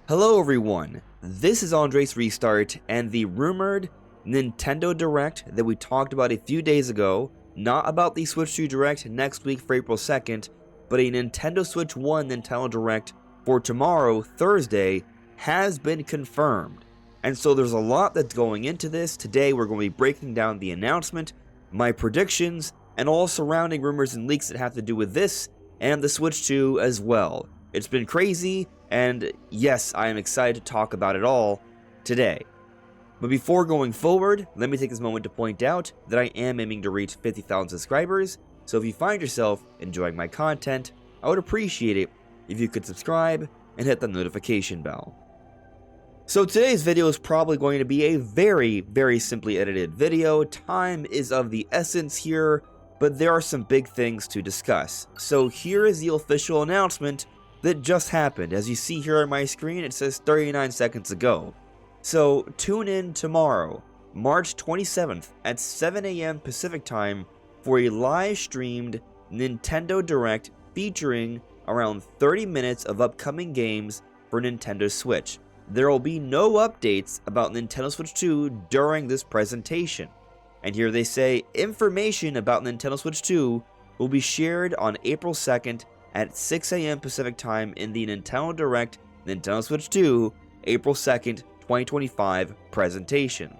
Hello everyone, this is AndresRestart, and the rumored Nintendo Direct that we talked about a few days ago, not about the Switch 2 Direct next week for April 2nd, but a Nintendo Switch 1 Nintendo Direct for tomorrow, Thursday, has been confirmed. And so there's a lot that's going into this. Today we're going to be breaking down the announcement, my predictions, and all surrounding rumors and leaks that have to do with this and the Switch 2 as well. It's been crazy, and yes, I am excited to talk about it all today. But before going forward, let me take this moment to point out that I am aiming to reach 50,000 subscribers, so if you find yourself enjoying my content, I would appreciate it if you could subscribe and hit the notification bell. So today's video is probably going to be a very simply edited video. Time is of the essence here, but there are some big things to discuss. So here is the official announcement that just happened. As you see here on my screen, it says 39 seconds ago. So tune in tomorrow, March 27th at 7 AM Pacific time for a live streamed Nintendo Direct featuring around 30 minutes of upcoming games for Nintendo Switch. There will be no updates about Nintendo Switch 2 during this presentation. And here they say, information about Nintendo Switch 2 will be shared on April 2nd at 6 AM Pacific time in the Nintendo Direct Nintendo Switch 2 April 2nd, 2025 presentation.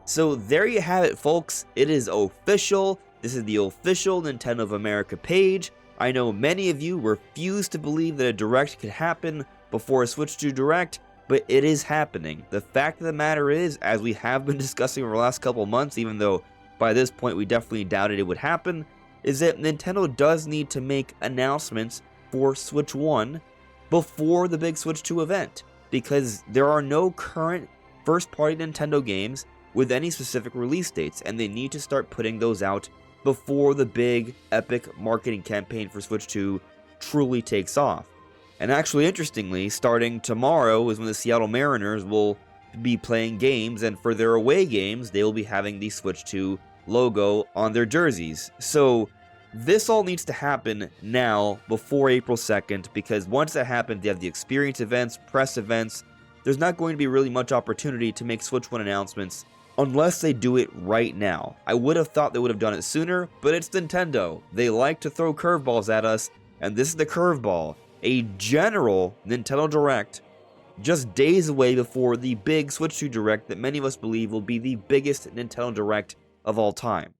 So there you have it, folks. It is official. This is the official Nintendo of America page. I know many of you refuse to believe that a Direct could happen before a Switch 2 Direct, but it is happening. The fact of the matter is, as we have been discussing over the last couple months, even though by this point we definitely doubted it would happen, is that Nintendo does need to make announcements for Switch 1 before the big Switch 2 event, because there are no current first-party Nintendo games with any specific release dates, and they need to start putting those out before the big, epic marketing campaign for Switch 2 truly takes off. And actually, interestingly, starting tomorrow is when the Seattle Mariners will be playing games, and for their away games, they will be having the Switch 2 logo on their jerseys. So this all needs to happen now before April 2nd, because once that happens, they have the experience events, press events. There's not going to be really much opportunity to make Switch 1 announcements unless they do it right now. I would have thought they would have done it sooner, but it's Nintendo. They like to throw curveballs at us, and this is the curveball. A general Nintendo Direct just days away before the big Switch 2 Direct that many of us believe will be the biggest Nintendo Direct of all time.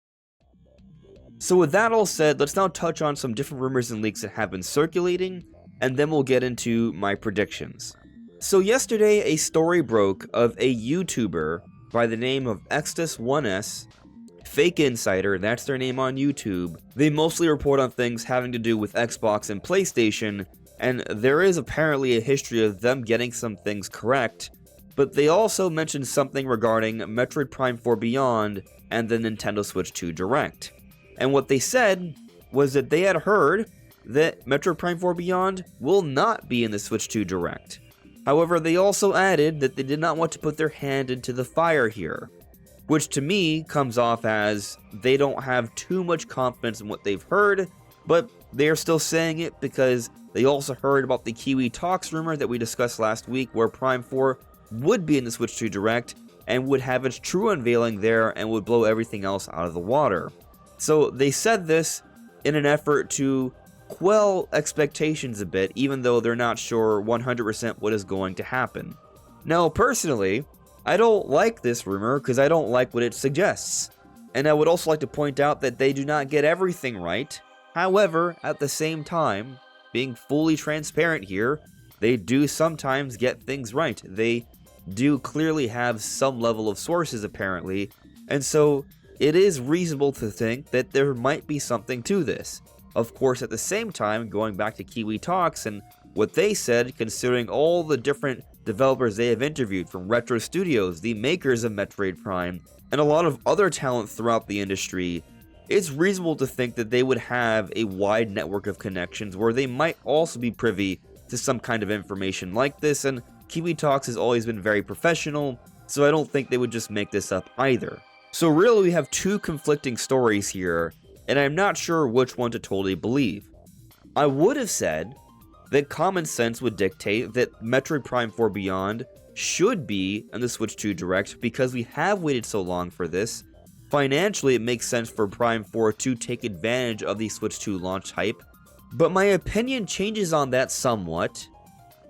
So with that all said, let's now touch on some different rumors and leaks that have been circulating, and then we'll get into my predictions. So yesterday, a story broke of a YouTuber by the name of Extus1S, Fake Insider, that's their name on YouTube. They mostly report on things having to do with Xbox and PlayStation, and there is apparently a history of them getting some things correct, but they also mentioned something regarding Metroid Prime 4 Beyond and the Nintendo Switch 2 Direct. And what they said was that they had heard that Metroid Prime 4 Beyond will not be in the Switch 2 Direct. However, they also added that they did not want to put their hand into the fire here, which to me comes off as they don't have too much confidence in what they've heard, but they are still saying it because they also heard about the Kiwi Talks rumor that we discussed last week, where Prime 4 would be in the Switch 2 Direct and would have its true unveiling there and would blow everything else out of the water. So they said this in an effort to quell expectations a bit, even though they're not sure 100% what is going to happen. Now, personally, I don't like this rumor because I don't like what it suggests. And I would also like to point out that they do not get everything right. However, at the same time, being fully transparent here, they do sometimes get things right. They do clearly have some level of sources, apparently, and so it is reasonable to think that there might be something to this. Of course, at the same time, going back to Kiwi Talks and what they said, considering all the different developers they have interviewed, from Retro Studios, the makers of Metroid Prime, and a lot of other talent throughout the industry, it's reasonable to think that they would have a wide network of connections where they might also be privy to some kind of information like this, and Kiwi Talks has always been very professional, so I don't think they would just make this up either. So really we have two conflicting stories here, and I'm not sure which one to totally believe. I would have said that common sense would dictate that Metroid Prime 4 Beyond should be in the Switch 2 Direct because we have waited so long for this. Financially, it makes sense for Prime 4 to take advantage of the Switch 2 launch hype, but my opinion changes on that somewhat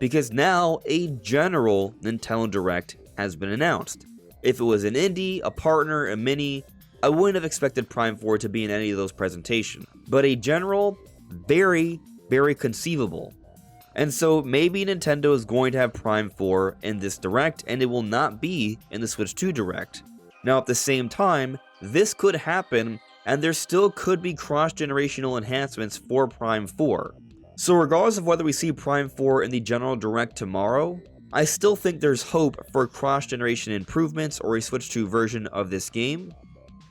because now a general Nintendo Direct has been announced. If it was an indie, a partner, a mini, I wouldn't have expected Prime 4 to be in any of those presentations, but a general, very, very conceivable. And so maybe Nintendo is going to have Prime 4 in this Direct, and it will not be in the Switch 2 Direct. Now at the same time, this could happen, and there still could be cross-generational enhancements for Prime 4. So regardless of whether we see Prime 4 in the general Direct tomorrow, I still think there's hope for cross-generation improvements or a Switch 2 version of this game.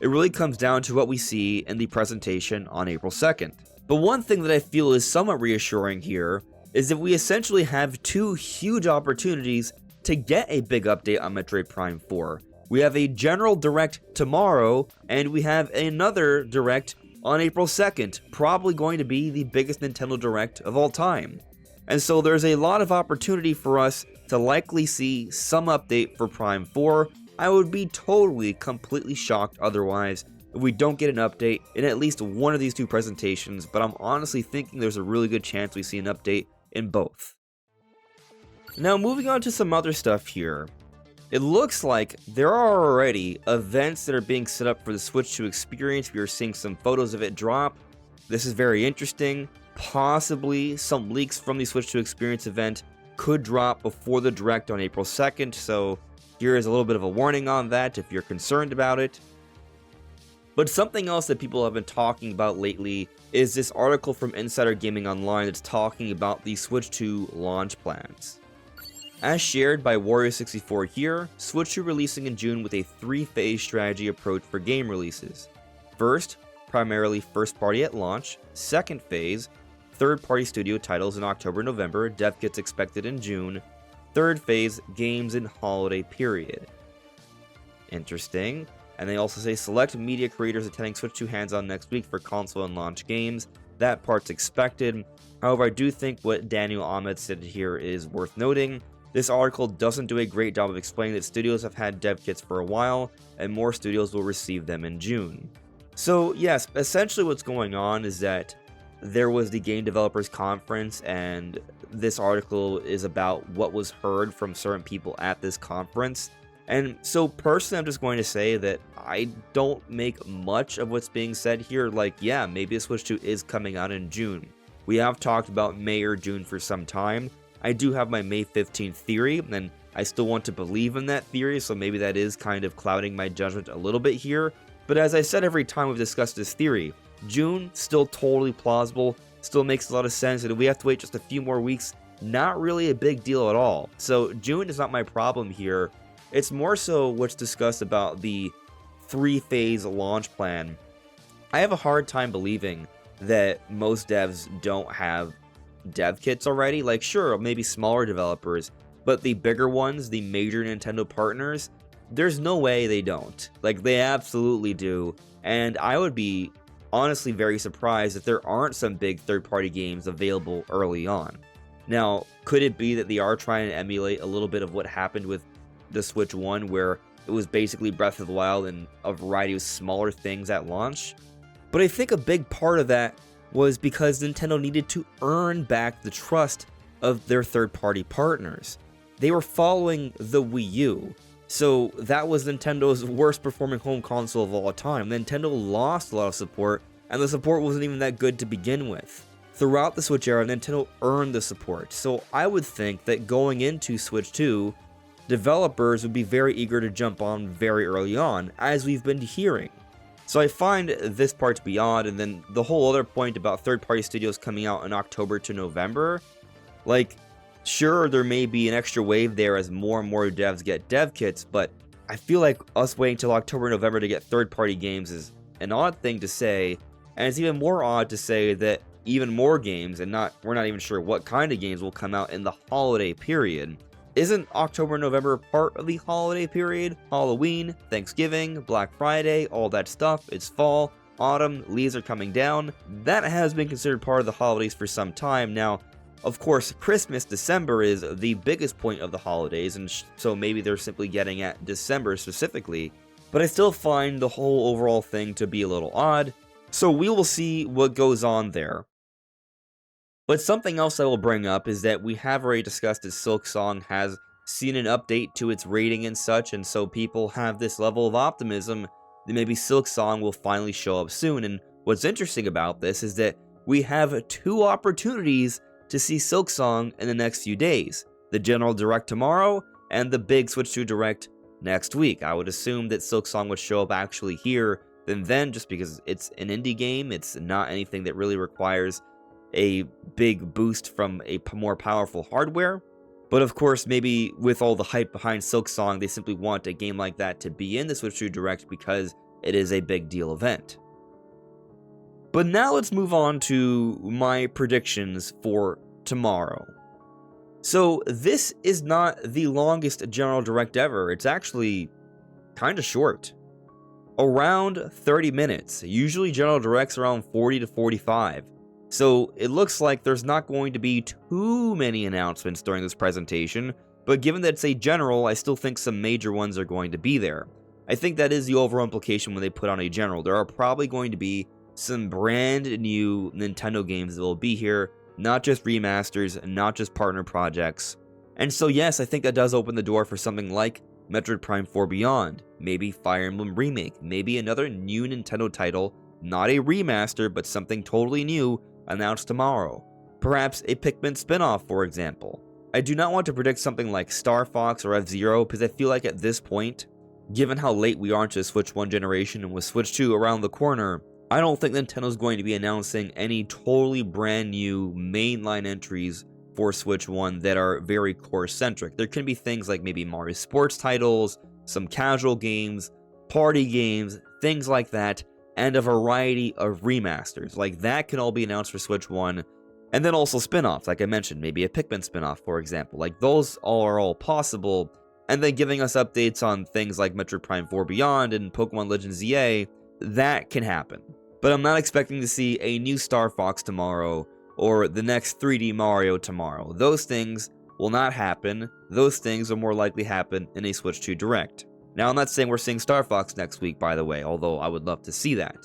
It really comes down to what we see in the presentation on April 2nd. But one thing that I feel is somewhat reassuring here is that we essentially have two huge opportunities to get a big update on Metroid Prime 4. We have a general Direct tomorrow, and we have another Direct on April 2nd, probably going to be the biggest Nintendo Direct of all time. And so there's a lot of opportunity for us to likely see some update for Prime 4. I would be totally, completely shocked otherwise if we don't get an update in at least one of these two presentations, but I'm honestly thinking there's a really good chance we see an update in both. Now moving on to some other stuff here. It looks like there are already events that are being set up for the Switch 2 experience. We are seeing some photos of it drop. This is very interesting. Possibly some leaks from the Switch 2 experience event could drop before the Direct on April 2nd, so here is a little bit of a warning on that if you're concerned about it. But something else that people have been talking about lately is this article from Insider Gaming Online that's talking about the Switch 2 launch plans. As shared by Warrior64 here, Switch 2 releasing in June with a three-phase strategy approach for game releases. First, primarily first party at launch. Second phase, third-party studio titles in October-November, dev kits expected in June. Third phase, games in holiday period. Interesting. And they also say select media creators attending Switch 2 hands-on next week for console and launch games. That part's expected. However, I do think what Daniel Ahmed said here is worth noting. This article doesn't do a great job of explaining that studios have had dev kits for a while, and more studios will receive them in June. So yes, essentially what's going on is that there was the Game Developers Conference, and this article is about what was heard from certain people at this conference. And so personally, I'm just going to say that I don't make much of what's being said here. Like, yeah, maybe the Switch 2 is coming out in June. We have talked about May or June for some time. I do have my May 15th theory, and I still want to believe in that theory, so maybe that is kind of clouding my judgment a little bit here. But as I said every time we've discussed this theory, June, still totally plausible, still makes a lot of sense, and if we have to wait just a few more weeks, not really a big deal at all. So June is not my problem here. It's more so what's discussed about the three-phase launch plan. I have a hard time believing that most devs don't have dev kits already. Like, sure, maybe smaller developers, but the bigger ones, the major Nintendo partners, there's no way they don't. Like, they absolutely do. And I would be honestly very surprised if there aren't some big third-party games available early on. Now, could it be that they are trying to emulate a little bit of what happened with the Switch 1, where it was basically Breath of the Wild and a variety of smaller things at launch? But I think a big part of that was because Nintendo needed to earn back the trust of their third-party partners. They were following the Wii U, so that was Nintendo's worst performing home console of all time. Nintendo lost a lot of support, and the support wasn't even that good to begin with. Throughout the Switch era, Nintendo earned the support, so I would think that going into Switch 2, developers would be very eager to jump on very early on, as we've been hearing. So I find this part to be odd, and then the whole other point about third-party studios coming out in October to November, like, sure, there may be an extra wave there as more and more devs get dev kits, but I feel like us waiting till October, November to get third-party games is an odd thing to say, and it's even more odd to say that even more games, and we're not even sure what kind of games will come out in the holiday period. Isn't October, November part of the holiday period? Halloween, Thanksgiving, Black Friday, all that stuff. It's fall. autumn, leaves are coming down. That has been considered part of the holidays for some time. Now, of course, Christmas, December is the biggest point of the holidays, and so maybe they're simply getting at December specifically. But I still find the whole overall thing to be a little odd, so we will see what goes on there. But something else I will bring up is that we have already discussed that Silksong has seen an update to its rating and such, and so people have this level of optimism that maybe Silksong will finally show up soon. And what's interesting about this is that we have 2 opportunities to see Silksong in the next few days. The General Direct tomorrow, and the big Switch 2 Direct next week. I would assume that Silksong would show up actually here than then, just because it's an indie game. It's not anything that really requires a big boost from a more powerful hardware. But of course, maybe with all the hype behind Silksong, they simply want a game like that to be in the Switch 2 Direct because it is a big deal event. But now let's move on to my predictions for tomorrow. So this is not the longest General Direct ever. It's actually kind of short. Around 30 minutes. Usually General Directs around 40 to 45. So it looks like there's not going to be too many announcements during this presentation, but given that it's a general, I still think some major ones are going to be there. I think that is the overall implication when they put on a general. There are probably going to be some brand new Nintendo games that will be here, not just remasters, not just partner projects. And so yes, I think that does open the door for something like Metroid Prime 4 Beyond, maybe Fire Emblem Remake, maybe another new Nintendo title, not a remaster, but something totally new, announced tomorrow. Perhaps a Pikmin spin-off, for example. I do not want to predict something like Star Fox or F-Zero, because I feel like at this point, given how late we are into the Switch 1 generation and with Switch 2 around the corner, I don't think Nintendo's going to be announcing any totally brand new mainline entries for Switch 1 that are very core-centric. There can be things like maybe Mario Sports titles, some casual games, party games, things like that, and a variety of remasters. Like that can all be announced for Switch 1, and then also spin-offs, like I mentioned, maybe a Pikmin spin-off, for example. Like those are all possible, and then giving us updates on things like Metroid Prime 4 Beyond and Pokemon Legends ZA, that can happen. But I'm not expecting to see a new Star Fox tomorrow, or the next 3D Mario tomorrow. Those things will not happen. Those things will more likely happen in a Switch 2 Direct. Now, I'm not saying we're seeing Star Fox next week, by the way, although I would love to see that.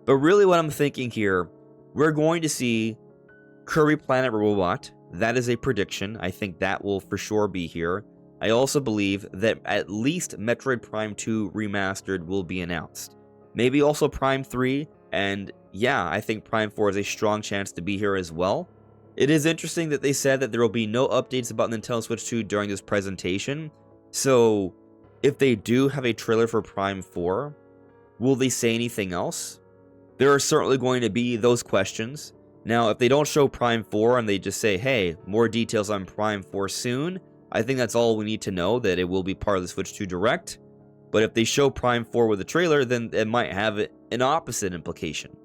But really what I'm thinking here, we're going to see Kirby Planet Robot. That is a prediction. I think that will for sure be here. I also believe that at least Metroid Prime 2 Remastered will be announced. Maybe also Prime 3, and yeah, I think Prime 4 has a strong chance to be here as well. It is interesting that they said that there will be no updates about Nintendo Switch 2 during this presentation. So, if they do have a trailer for Prime 4, will they say anything else? There are certainly going to be those questions. Now, if they don't show Prime 4 and they just say, hey, more details on Prime 4 soon, I think that's all we need to know, that it will be part of the Switch 2 Direct. But if they show Prime 4 with a trailer, then it might have an opposite implication.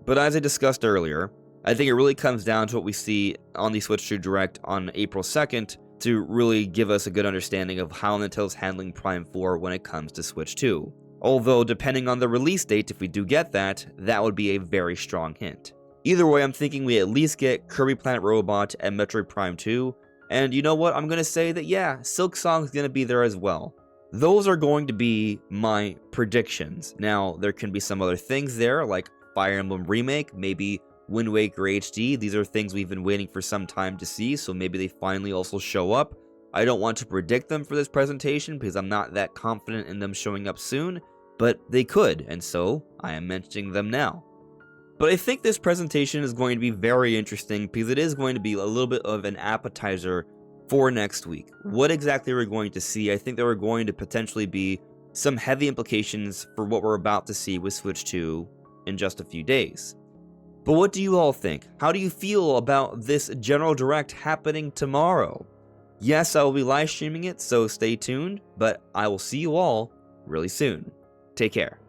But as I discussed earlier, I think it really comes down to what we see on the Switch 2 Direct on April 2nd to really give us a good understanding of how Nintendo's handling Prime 4 when it comes to Switch 2. Although, depending on the release date, if we do get that, that would be a very strong hint. Either way, I'm thinking we at least get Kirby Planet Robot and Metroid Prime 2, and you know what, I'm going to say that yeah, Silksong's going to be there as well. Those are going to be my predictions. Now, there can be some other things there, like Fire Emblem Remake, maybe Wind Waker HD. These are things we've been waiting for some time to see, so maybe they finally also show up. I don't want to predict them for this presentation because I'm not that confident in them showing up soon, but they could, and so I am mentioning them now. But I think this presentation is going to be very interesting because it is going to be a little bit of an appetizer for next week. What exactly we're going to see, I think there are going to potentially be some heavy implications for what we're about to see with Switch 2 in just a few days. But what do you all think? How do you feel about this General Direct happening tomorrow? Yes, I will be live streaming it, so stay tuned, but I will see you all really soon. Take care.